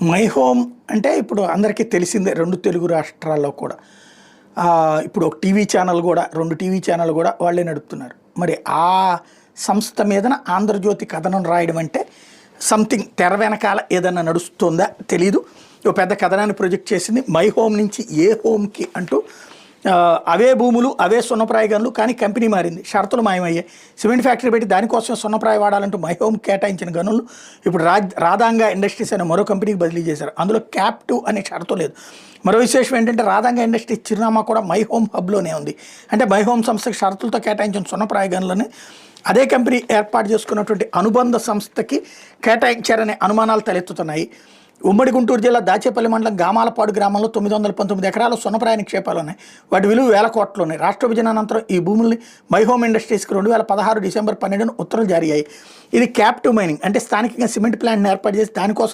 My home అంటే ఇప్పుడు అందరికీ తెలిసిందే 2 తెలుగు రాష్ట్రాల్లో కూడా. ఇప్పుడు ఒక టీవీ ఛానల్ గూడా 2 టీవీ ఛానల్ గూడా వాళ్ళే నడుపుతున్నారు. మరి ఆ సంస్థ మీదన 'ఆంధ్రజ్యోతి' కథనం రాయడం అంటే సంథింగ్ తెర వెనకాల ఏదన్నా నడుస్తుందా తెలీదు. ఓ పెద్ద కథనాన్ని ప్రొజెక్ట్ చేసింది. మై హోమ్ నుంచి ఏ హోమ్‌కి అంటూ అవే భూములు, అవే సున్నప్రాయ గనులు, కానీ కంపెనీ మారింది. షరతులు మాయమయ్యాయి. సిమెంట్ ఫ్యాక్టరీ పెట్టి దానికోసమే సున్నప్రాయ వాడాలంటూ మై హోమ్ కేటాయించిన గనులు ఇప్పుడు రాధాంగా ఇండస్ట్రీస్ అనే మరో కంపెనీకి బదిలీ చేశారు. అందులో క్యాప్టివ్ అనే షరతు లేదు. మరో విశేషం ఏంటంటే రాధాంగా ఇండస్ట్రీస్ చిరునామా కూడా మై హోమ్ హబ్లోనే ఉంది. అంటే మై హోమ్ సంస్థకి షరతులతో కేటాయించిన సున్నప్రాయ గనులని అదే కంపెనీ ఏర్పాటు చేసుకున్నటువంటి అనుబంధ సంస్థకి కేటాయించారనే అనుమానాలు తలెత్తుతున్నాయి. ఉమ్మడి గుంటూరు జిల్లా దాచేపల్లి మండలం గామాలపాడు గ్రామంలో 919 ఎకరాల సున్నప్రాయ నిక్షేపాలు ఉన్నాయి. వాటి విలువ వేల కోట్లు ఉన్నాయి. రాష్ట్ర విభజన అనంతరం ఈ భూముల్ని మై హోమ్ ఇండస్ట్రీస్కి 2016 డిసెంబర్ 12 ఉత్తర్వులు జారీ అయ్యాయి. ఇది క్యాప్టివ్ మైనింగ్, అంటే స్థానికంగా సిమెంట్ ప్లాంట్ని ఏర్పాటు చేసి దానికోసం